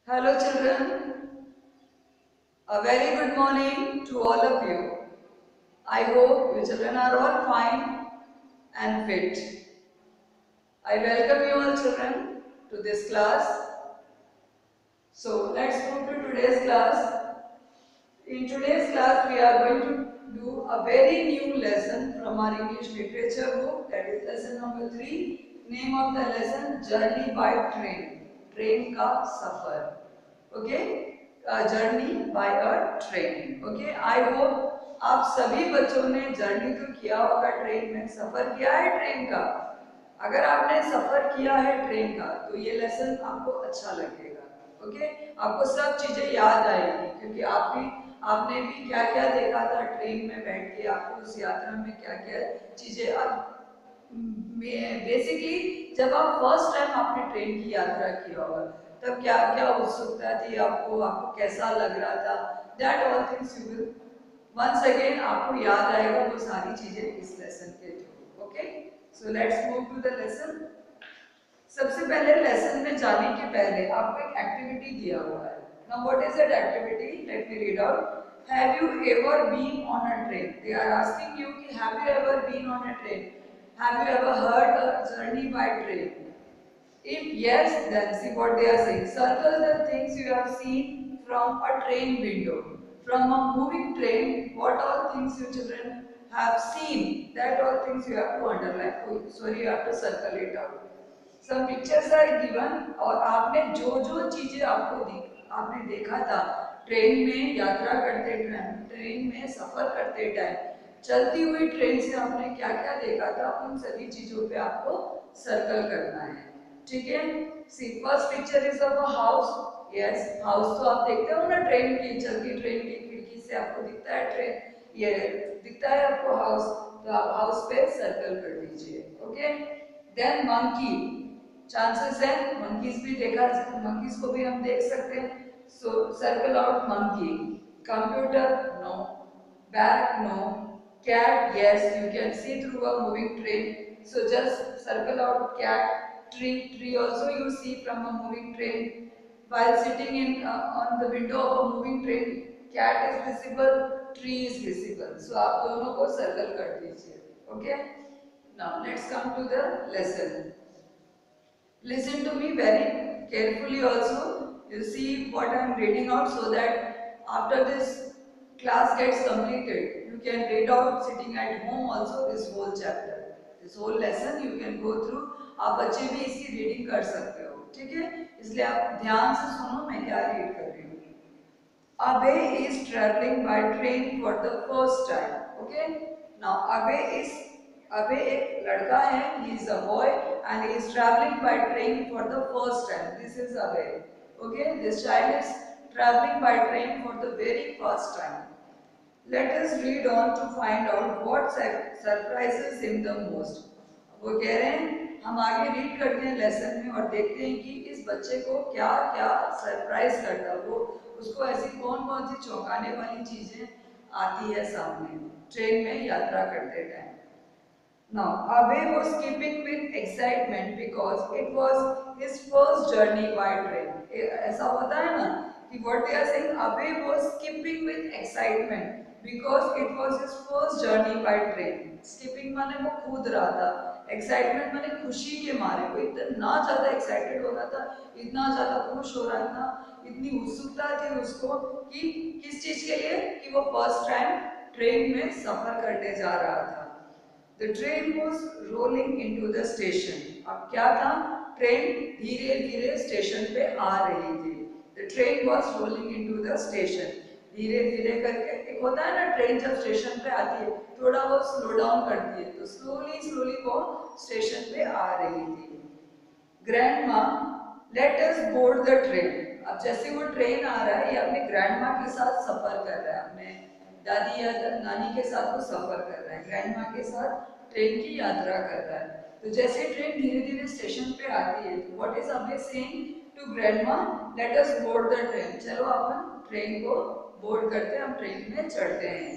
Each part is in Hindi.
Hello children, a very good morning to all of you. I hope you children are all fine and fit. I welcome you all children to this class. So let's move to today's class. In today's class we are going to do a very new lesson from our English literature book, that is lesson number 3. Name of the lesson, Journey by Train. Train ka safar. Okay, journey by a train. Okay, I hope आप सभी बच्चों ने जर्नी तो किया होगा, ट्रेन में सफर किया है ट्रेन का. अगर आपने सफर किया है ट्रेन का तो ये लेसन आपको अच्छा लगेगा. ओके, आपको सब चीजें याद आएगी क्योंकि आपने भी क्या क्या देखा था ट्रेन में बैठ के. आपको उस यात्रा में क्या क्या चीजें बेसिकली जब आप फर्स्ट टाइम आपने ट्रेन की यात्रा की होगा तब क्या क्या उत्सुकता थी आपको कैसा लग रहा था. That all things you will once again आपको याद आएगा वो सारी चीजें इस लेसन के through. Okay, so let's move to the lesson. सबसे पहले लेसन में जाने के पहले आपको एक एक्टिविटी दिया हुआ है. Now what is that activity? Let me read out. Have you ever been on a train? They are asking you कि have you ever been on a train. Have you ever heard a journey by train? If yes, then see what they are saying. Circle the things you have seen from a train window. From a moving train, what all things you children have seen, that all things you have to underline. Oh, sorry, you have to circle it out. Some pictures are given और आपने जो जो चीजें आपने देखा था ट्रेन में यात्रा करते टाइम, ट्रेन में सफर करते टाइम, चलती हुई ट्रेन से आपने क्या क्या देखा था, उन सभी चीजों पे आपको सर्कल करना है. ठीक है. See first picture is of a house. Yes, house तो आप देखते हो ना, ट्रेन की चलती ट्रेन की खिड़की से आपको दिखता है ट्रेन, ये दिखता है आपको हाउस, तो आप हाउस पे सर्कल कर दीजिए. Okay, then monkey. चांसेस है मंकीज भी देखा, मंकीज को भी हम देख सकते हैं. So circle out monkey. Computer no. Bag no. cat, yes, you can see through a moving train, so just circle out cat. Tree also you see from a moving train. While sitting in on the window of a moving train, cat is visible, tree is visible, so आप दोनों को circle कर दीजिए. Okay, now let's come to the lesson. Listen to me very carefully also. You see what I am reading out so that after this class gets completed, you can read out sitting at home also this whole chapter. This whole lesson you can go through. आप बच्चे भी इसकी रीडिंग कर सकते हो. ठीक है, इसलिए आप ध्यान से सुनो मैं क्या रीड कर रही हूँ. Abe is traveling by train for the first time. Okay. Now Abe एक लड़का है. He is a boy and he is traveling by train for the first time. This is Abe. Okay. This child is traveling by train for the very first time. Let us read on to find out what surprises him the most. वो कह रहे हैं हम आगे रीड करते हैं लेसन में और देखते हैं कि इस बच्चे को क्या क्या सरप्राइज करता है, वो उसको ऐसी कौन कौन सी चौंकाने वाली चीजें आती है सामने ट्रेन में यात्रा करते time. Now, Abe was skipping with excitement because it was his first journey by train. ऐसा होता है ना कि what they are saying, Abe was skipping with excitement because it was his first journey by train. Skipping माने वो कूद रहा था, excitement माने खुशी के मारे वो इतना ज़्यादा excited हो रहा था, इतना ज़्यादा खुश हो रहा था, इतनी उत्सुकता थी उसको कि किस चीज़ के लिए, कि वो first time ट्रेन में सफर करने जा रहा था. The train was rolling into the station. अब क्या था, ट्रेन धीरे धीरे स्टेशन पे आ रही थी. The train was rolling into the station. धीरे धीरे करके, एक होता है ना ट्रेन जब स्टेशन पे आती है थोड़ा वो स्लो डाउन करती है, तो स्लोली स्लोली वो स्टेशन पे आ रही थी. Grandma, let us board the train. अब जैसे वो ट्रेन आ रहा है ये अपने ग्रैंडमा के साथ सफर कर रहा है, अपने दादी या नानी के साथ वो सफर कर रहा है, ग्रैंडमा के साथ ट्रेन की यात्रा कर रहा है. तो जैसे ट्रेन धीरे धीरे स्टेशन पे आती है, what is Abe saying to grandma, let us board the train. चलो अपन ट्रेन को बोर्ड करते हैं, हम ट्रेन में चढ़ते हैं.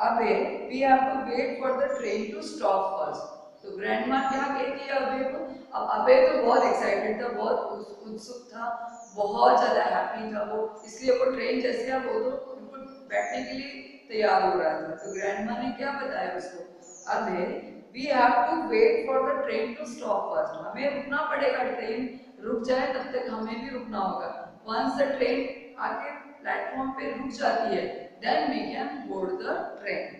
Abe, we have to wait for the train to stop first. तो ग्रैंडमा क्या कहती है अबे को? अब अबे तो बहुत एक्साइटेड था, बहुत उत्सुक था, बहुत ज्यादा हैप्पी था वो, इसलिए वो ट्रेन जैसे अब वो तो बिल्कुल बैठने के लिए तैयार हो रहा था। तो ग्रैंडमा ने क्या बताया उसको, Abe we have to wait for the train to stop first, हमें रुकना पड़ेगा, ट्रेन रुक जाए तब तक हमें भी रुकना होगा। वंस द ट्रेन आके प्लेटफॉर्म पे रुक जाती है, then we can board the train.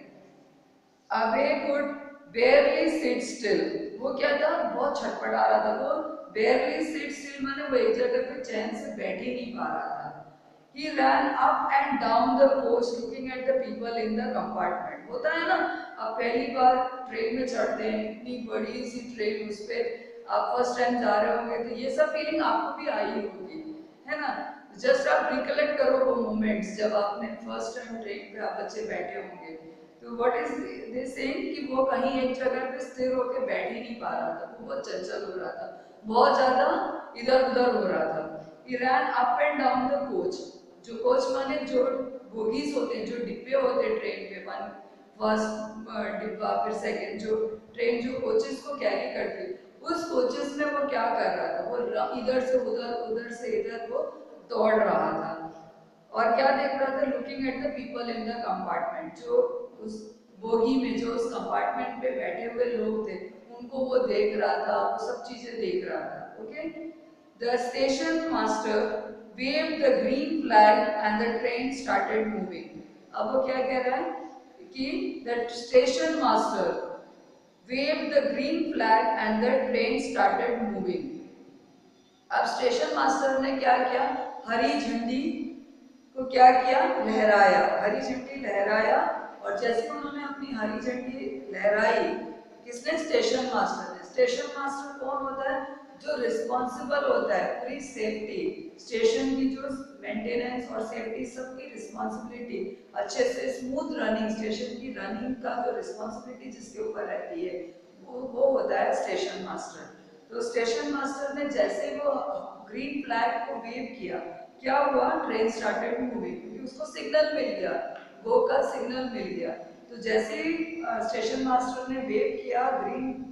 Abe could barely sit still, वो क्या था, बहुत छटपटा रहा था, वो बेयरली सिट स्टिल माने वो एक जगह पे चैन से बैठ ही नहीं पा रहा था। He ran up and down the coach looking at the people in the compartment. होता है ना, आप पहली बार ट्रेन में चढ़ते हैं, इतनी बड़ी सी ट्रेन, उस पर आप फर्स्ट टाइम जा रहे होंगे, तो ये सब फीलिंग आपको भी आई होगी, है ना। जस्ट आप रिकलेक्ट करो वो मोमेंट्स जब आपने फर्स्ट टाइम ट्रेन पे आप बच्चे बैठे होंगे। तो व्हाट इज दे सेइंग कि वो कहीं एक जगह पे स्थिर होकर बैठ ही नहीं पा रहा था, वो बहुत चंचल हो रहा था, बहुत ज्यादा इधर उधर हो रहा था। He ran up and down the coach, जो कोच माने जो बोगीज होते हैं, जो डिब्बे होते हैं ट्रेन पे, वन फर्स्ट डिब्बा, फिर सेकंड, जो ट्रेन जो कोचेस को कैरी करती है, उस कोचेस में वो क्या कर रहा था, वो इधर से उधर, उधर से इधर वो दौड़ रहा था। और क्या देख रहा था, looking at the people in the compartment, जो उस बोगी में, जो उस कंपार्टमेंट पे बैठे हुए लोग थे, उनको वो देख रहा था, वो सब चीजें देख रहा था। Okay, the station master waved the green flag and the train started moving. अब वो क्या कह रहा है कि the station master waved the green flag and the train started moving. अब स्टेशन मास्टर ने क्या किया, हरी झंडी को क्या किया, लहराया, हरी झंडी लहराया। और जैसे उन्होंने अपनी हरी झंडी लहराई, किसने, स्टेशन मास्टर ने। स्टेशन मास्टर कौन होता है, जो रिस्पॉन्सिबल होता है पूरी सेफ्टी, स्टेशन की जो मेंटेनेंस और सेफ्टी, सबकी रिस्पॉन्सिबिलिटी, अच्छे से स्मूथ रनिंग, स्टेशन की रनिंग का जो रिस्पॉन्सिबिलिटी जिसके ऊपर रहती है, वो होता है स्टेशन मास्टर। तो स्टेशन मास्टर ने जैसे वो ग्रीन फ्लैग को वेव किया, क्या हुआ, ट्रेन स्टार्टेड मूविंग, क्योंकि उसको सिग्नल मिल गया, गो का सिग्नल मिल गया। तो जैसे ही स्टेशन मास्टर ने वेव किया ग्रीन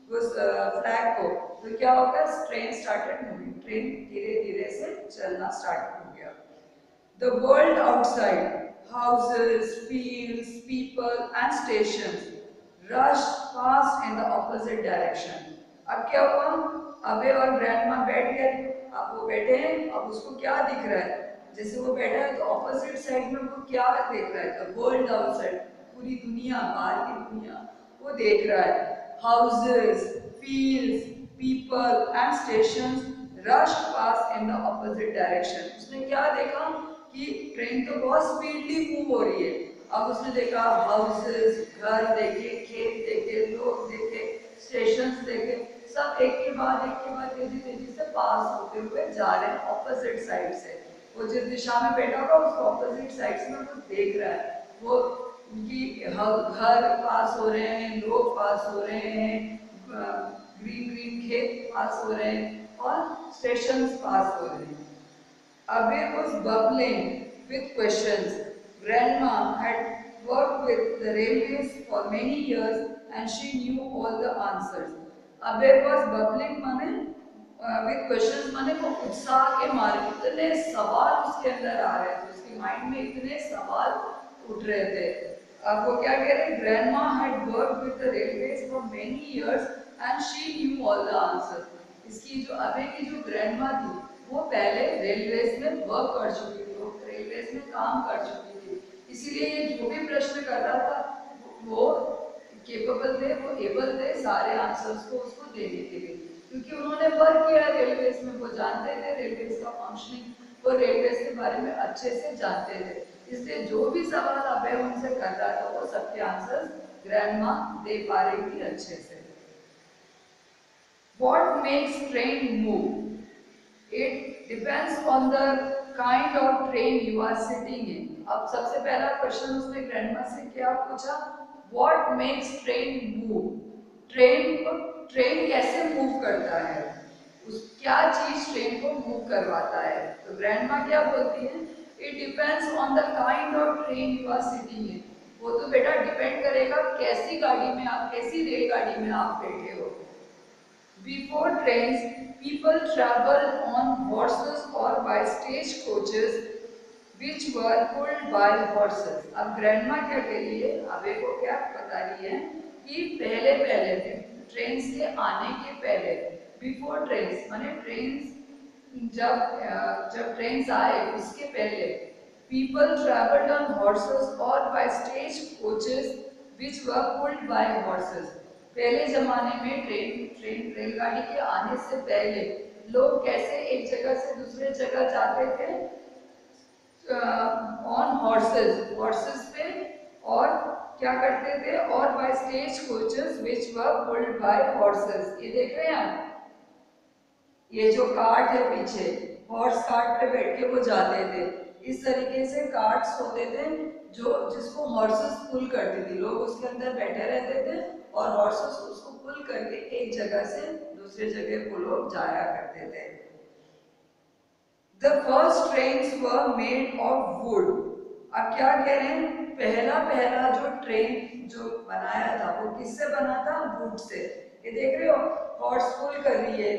उस फ्लैग को, तो क्या होगा, ट्रेन स्टार्टेड मूविंग, ट्रेन धीरे धीरे से चलना स्टार्ट हो गया। The world outside, houses, fields, people and stations rushed past in the opposite direction. अब क्या हुआ, अबे और ग्रैंडमा बैठ गए, अब वो बैठे हैं, अब उसको क्या दिख रहा है, जैसे वो बैठा है तो ऑपोजिट साइड में वो क्या देख रहा है, द वर्ल्ड आउटसाइड, पूरी दुनिया, बाहर की दुनिया वो देख रहा है। Houses, fields, people and stations rushed past in the opposite direction. उसने क्या देखा कि ट्रेन तो बहुत स्पीडली मूव हो रही है। अब उसने देखा हाउसेस, घर देखे, खेत देखे, लोग देखे, स्टेशंस देखे, सब एक के बाद तेजी तेजी से पास होते हुए जा रहे हैं ऑपोजिट साइड से। वो जिस दिशा में बैठा होगा उसको ऑपोजिट साइड से वो देख रहा है, वो उनकी घर पास हो रहे हैं, लोग पास हो रहे हैं, ग्रीन ग्रीन खेत पास हो रहे हैं और स्टेशंस पास हो रहे हैं। Abe was bubbling with questions. Grandma had worked with the railways for many years and she knew all the answers. Abe was bubbling माने with questions माने वो उत्साह के मारे इतने सवाल उसके अंदर आ रहे थे, उसके माइंड में इतने सवाल उठ रहे थे। अब वो क्या कह रहे हैं, grandma had worked with the railways for many years and she knew all the answers. इसकी जो अबे की जो ग्रैंडमा थी, वो पहले रेलवेज में वर्क कर चुकी थी, वो रेलवेज में काम कर चुकी थी, इसीलिए ये जो भी प्रश्न कर रहा था वो केपेबल थे, वो एबल थे सारे आंसर्स को उसको देने के लिए, क्योंकि उन्होंने वर्क किया रेलवेज में, वो जानते थे रेलवेज का फंक्शनिंग, वो रेलवेज के बारे में अच्छे से जानते थे, इसलिए जो भी सवाल अबे उनसे कर रहा था वो सबके आंसर्स ग्रैंडमा दे पा रही थी अच्छे से। What makes train move? It depends on the kind of train you are sitting in. अब सबसे पहला क्वेश्चन उसने ग्रैंडमा से क्या पूछा, What makes train move? Train कैसे मूव करता है, उस क्या चीज ट्रेन को मूव करवाता है। तो ग्रैंडमा क्या बोलती है, It depends on the kind of train you are sitting in. वो तो बेटा डिपेंड करेगा कैसी गाड़ी में आप, कैसी रेलगाड़ी में आप बैठे हो। Before trains, people traveled on horses or by stage coaches, which were pulled by horses. अब ग्रैंडमा क्या कह रही है, अब को क्या बता रही है कि पहले पहले ट्रेन्स के आने के पहले, बिफोर ट्रेन्स माने ट्रेन्स जब ट्रेन्स आए उसके पहले, people traveled on horses or by stage coaches which were pulled by horses. पहले जमाने में रेलगाड़ी के आने से पहले लोग कैसे एक जगह से दूसरे जगह जाते थे, ऑन हॉर्सेस, हॉर्सेस पे, और क्या करते थे, और by stage coaches which were pulled bye horses. ये देख रहे हैं आप, ये जो कार्ट है पीछे, हॉर्स कार्ट पे बैठ के वो जाते थे। इस तरीके से कार्ट्स होते थे जो जिसको हॉर्सेस पुल करती थी, लोग उसके अंदर बैठे रहते थे और हॉर्सेस उसको पुल करके एक जगह से दूसरे जगह को लोग जाया करते थे। The first trains were made of wood. अब क्या कह रहे हैं, पहला पहला जो ट्रेन जो बनाया था वो किससे बना था, वुड से। ये देख रहे हो, हॉर्स पुल कर रही है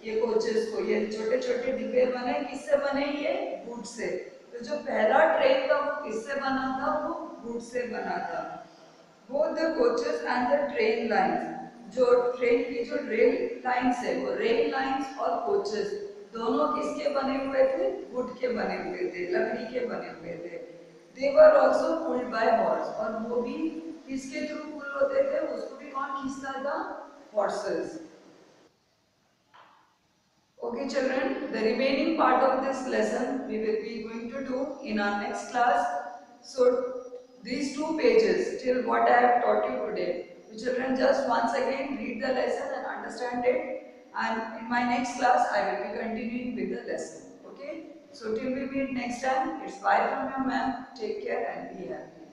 ये कोचेस को, ये छोटे छोटे डिब्बे बने, किससे बने, ये वुड से। तो जो पहला ट्रेन था वो किससे बना था, वो वुड से बना था। Both the coaches and the train lines, जो ट्रेन की जो रेल लाइंस है वो रेल लाइंस और कोचेस दोनों किसके बने हुए थे, वुड के बने हुए थे, लकड़ी के बने हुए थे। They were also pulled by horse, और वो भी किसके थ्रू पुल होते थे, उसको भी कौन खींचता था, horses. Okay children, the remaining part of this lesson we will be going to do in our next class. So these two pages till what I have taught you today. You children just once again read the lesson and understand it, and in my next class I will be continuing with the lesson. Okay. So till we meet next time, it's bye from your ma'am. Take care and be happy.